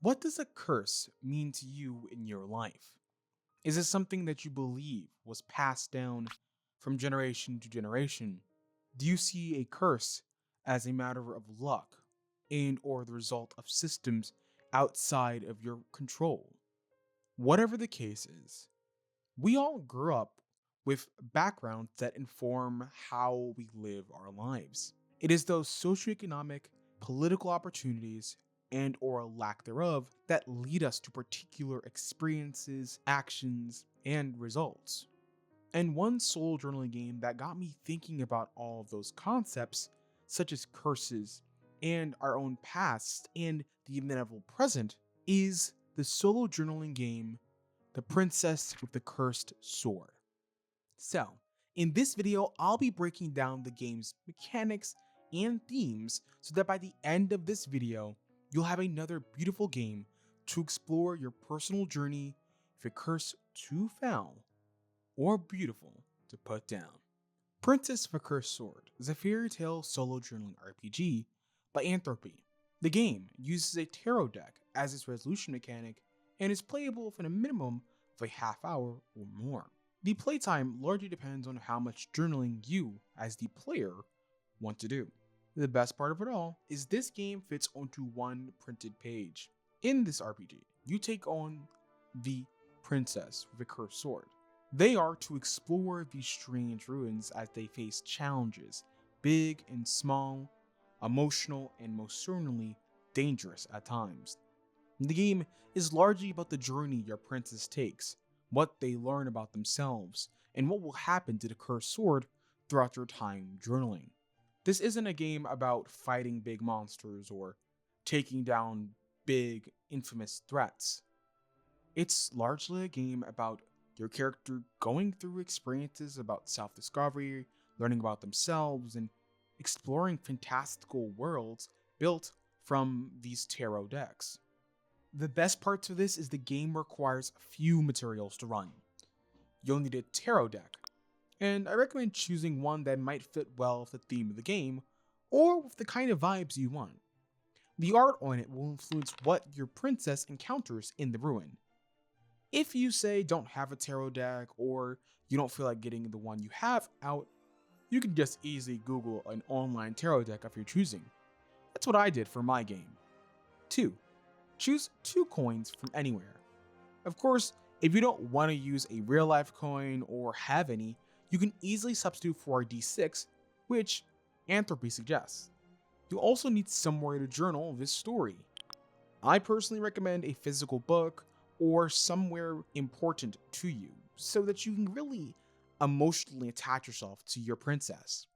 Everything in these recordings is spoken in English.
What does a curse mean to you in your life? Is it something that you believe was passed down from generation to generation? Do you see a curse as a matter of luck and or the result of systems outside of your control? Whatever the case is, we all grew up with backgrounds that inform how we live our lives. It is those socioeconomic, political opportunities, and or lack thereof that lead us to particular experiences, actions, and results. And one solo journaling game that got me thinking about all of those concepts, such as curses and our own past and the inevitable present, is the solo journaling game The Princess with the Cursed Sword. So, in this video, I'll be breaking down the game's mechanics and themes so that by the end of this video, you'll have another beautiful game to explore your personal journey with a curse too foul or beautiful to put down. Princess with a Cursed Sword is a fairy tale solo journaling RPG by Anthropy. The game uses a tarot deck as its resolution mechanic and is playable for a minimum of a half hour or more. The playtime largely depends on how much journaling you, as the player, want to do. The best part of it all is this game fits onto one printed page. In this RPG, you take on the princess with a cursed sword. They are to explore these strange ruins as they face challenges, big and small, emotional, and most certainly dangerous at times. The game is largely about the journey your princess takes, what they learn about themselves, and what will happen to the cursed sword throughout your time journaling. This isn't a game about fighting big monsters or taking down big, infamous threats. It's largely a game about your character going through experiences about self-discovery, learning about themselves, and exploring fantastical worlds built from these tarot decks. The best part of this is the game requires few materials to run. You'll need a tarot deck, and I recommend choosing one that might fit well with the theme of the game, or with the kind of vibes you want. The art on it will influence what your princess encounters in the ruin. If you say don't have a tarot deck, or you don't feel like getting the one you have out, you can just easily Google an online tarot deck of your choosing. That's what I did for my game. 2. Choose 2 coins from anywhere. Of course, if you don't want to use a real life coin or have any, you can easily substitute for a D6, which Anthropy suggests. You also need somewhere to journal this story. I personally recommend a physical book or somewhere important to you so that you can really emotionally attach yourself to your princess.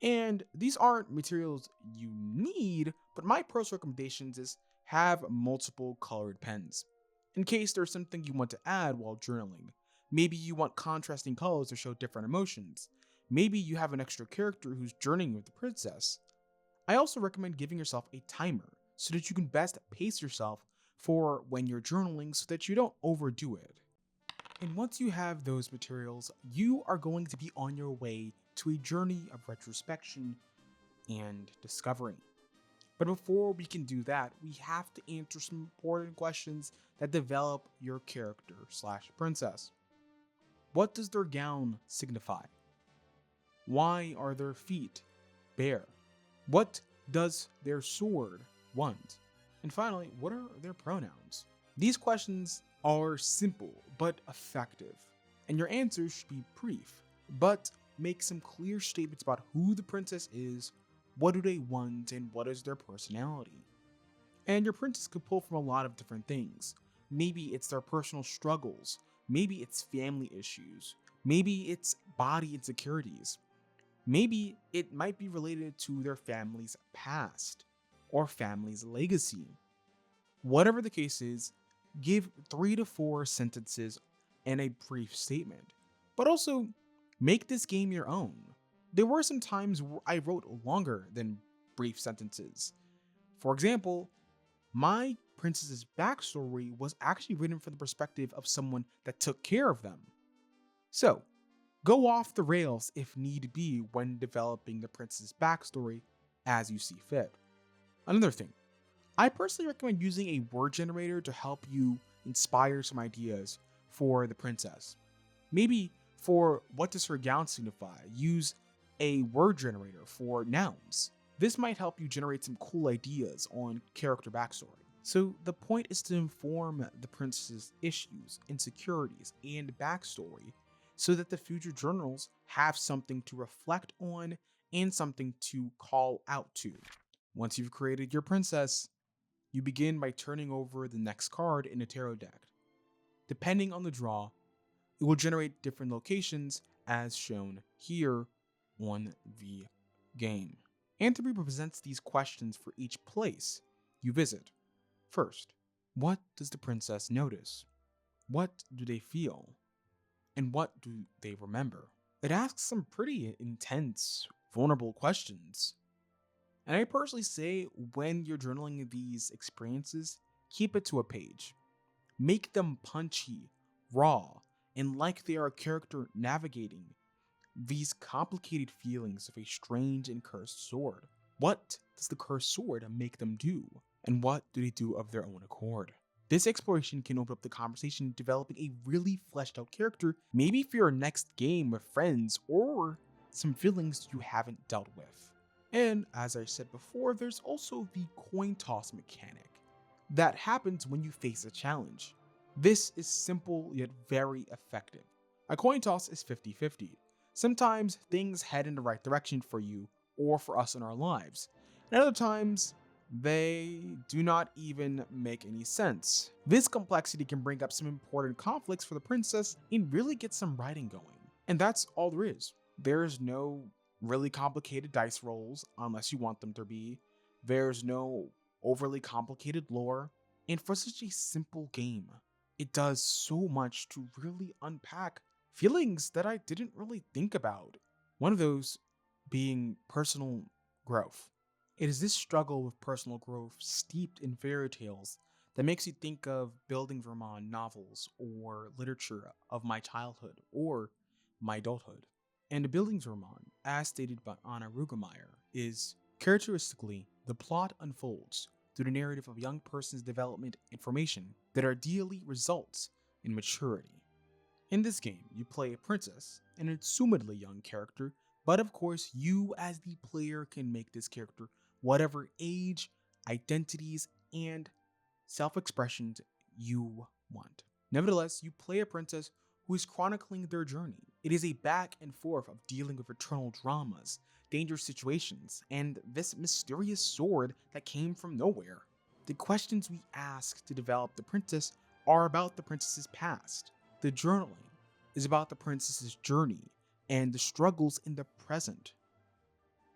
And these aren't materials you need, but my personal recommendations is have multiple colored pens, in case there's something you want to add while journaling. Maybe you want contrasting colors to show different emotions. Maybe you have an extra character who's journeying with the princess. I also recommend giving yourself a timer so that you can best pace yourself for when you're journaling so that you don't overdo it. And once you have those materials, you are going to be on your way to a journey of retrospection and discovery. But before we can do that, we have to answer some important questions that develop your character/princess. What does their gown signify? Why are their feet bare? What does their sword want? And finally, what are their pronouns? These questions are simple but effective, and your answers should be brief, but make some clear statements about who the princess is, what do they want, and what is their personality. And your princess could pull from a lot of different things. Maybe it's their personal struggles, maybe it's family issues, maybe it's body insecurities, maybe it might be related to their family's past or family's legacy. Whatever the case is, give 3 to 4 sentences and a brief statement, but also make this game your own. There were some times where I wrote longer than brief sentences. For example, my princess's backstory was actually written from the perspective of someone that took care of them. So, go off the rails if need be when developing the princess's backstory as you see fit. Another thing, I personally recommend using a word generator to help you inspire some ideas for the princess. Maybe for what does her gown signify, use a word generator for nouns. This might help you generate some cool ideas on character backstory. So the point is to inform the princess's issues, insecurities, and backstory so that the future journals have something to reflect on and something to call out to. Once you've created your princess, you begin by turning over the next card in a tarot deck. Depending on the draw, it will generate different locations as shown here on the game. Anthropy presents these questions for each place you visit. First, what does the princess notice? What do they feel? And what do they remember? It asks some pretty intense, vulnerable questions. And I personally say when you're journaling these experiences, keep it to a page. Make them punchy, raw, and like they are a character navigating these complicated feelings of a strange and cursed sword. What does the cursed sword make them do? And what do they do of their own accord? This exploration can open up the conversation, developing a really fleshed out character, maybe for your next game with friends or some feelings you haven't dealt with. And as I said before, there's also the coin toss mechanic that happens when you face a challenge. This is simple yet very effective. A coin toss is 50-50. Sometimes things head in the right direction for you or for us in our lives, and other times they do not even make any sense. This complexity can bring up some important conflicts for the princess and really get some writing going. And that's all there is. There's no really complicated dice rolls unless you want them to be. There's no overly complicated lore. And for such a simple game, it does so much to really unpack feelings that I didn't really think about. One of those being personal growth. It is this struggle with personal growth steeped in fairy tales that makes you think of Bildungsroman novels or literature of my childhood or my adulthood. And the Bildungsroman, as stated by Anna Rugemeyer, is characteristically the plot unfolds through the narrative of a young person's development and formation that ideally results in maturity. In this game, you play a princess, an assumedly young character, but of course, you as the player can make this character whatever age, identities, and self-expressions you want. Nevertheless, you play a princess who is chronicling their journey. It is a back and forth of dealing with eternal dramas, dangerous situations, and this mysterious sword that came from nowhere. The questions we ask to develop the princess are about the princess's past. The journaling is about the princess's journey and the struggles in the present.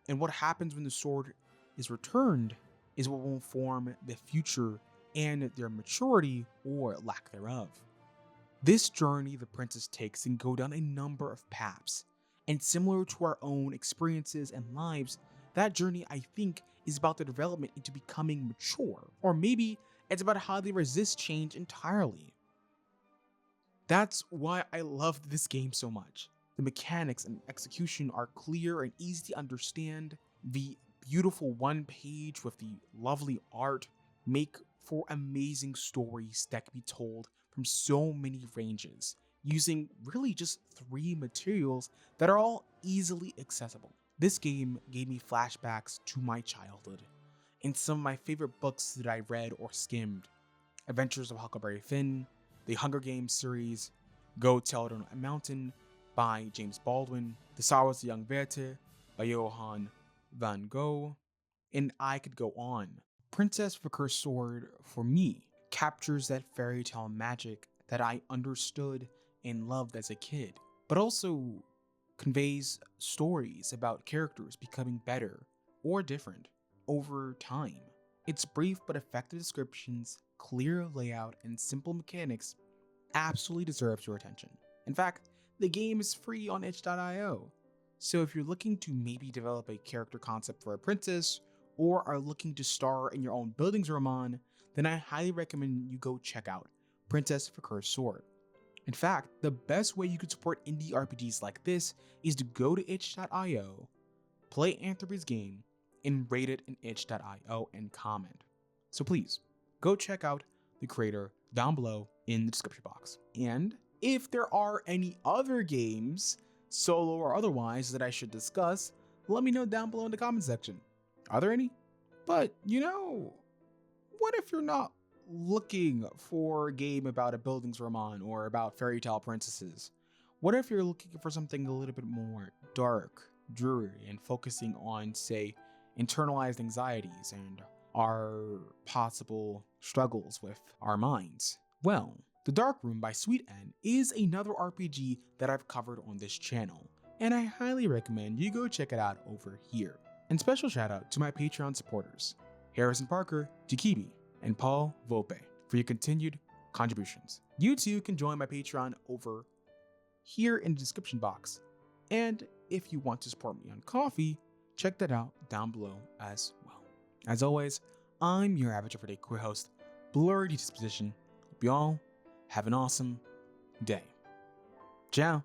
And what happens when the sword is returned is what will inform the future and their maturity or lack thereof. This journey the princess takes can go down a number of paths, and similar to our own experiences and lives, that journey I think is about the development into becoming mature, or maybe it's about how they resist change entirely. That's why I loved this game so much. The mechanics and execution are clear and easy to understand. The beautiful one page with the lovely art make for amazing stories that can be told from so many ranges, using really just 3 materials that are all easily accessible. This game gave me flashbacks to my childhood and some of my favorite books that I read or skimmed. Adventures of Huckleberry Finn, the Hunger Games series, Go Tell It on a Mountain by James Baldwin, The Sorrows of Young Werther by Johann van Gogh, and I could go on. Princess with a Cursed Sword, for me, captures that fairy tale magic that I understood and loved as a kid, but also conveys stories about characters becoming better or different over time. Its brief but effective descriptions, clear layout, and simple mechanics absolutely deserves your attention. In fact, the game is free on itch.io, so if you're looking to maybe develop a character concept for a princess, or are looking to star in your own Bildungsroman, then I highly recommend you go check out Princess with a Cursed Sword. In fact, the best way you can support indie RPGs like this is to go to itch.io, play Anthropy's game, and rate it in itch.io and comment. So please, go check out the creator down below in the description box. And if there are any other games, solo or otherwise, that I should discuss, let me know down below in the comment section. Are there any? But, what if you're not looking for a game about a Bildungsroman or about fairy tale princesses? What if you're looking for something a little bit more dark, dreary, and focusing on, say, internalized anxieties and our possible struggles with our minds? Well, The Dark Room by Sweet N is another RPG that I've covered on this channel, and I highly recommend you go check it out over here. And special shout out to my Patreon supporters, Harrison Parker, Jakibi, and Paul Volpe, for your continued contributions. You too can join my Patreon over here in the description box. And if you want to support me on Ko-fi, check that out down below as well. As always, I'm your average everyday queer host, Blurry Disposition. Hope you all have an awesome day. Ciao.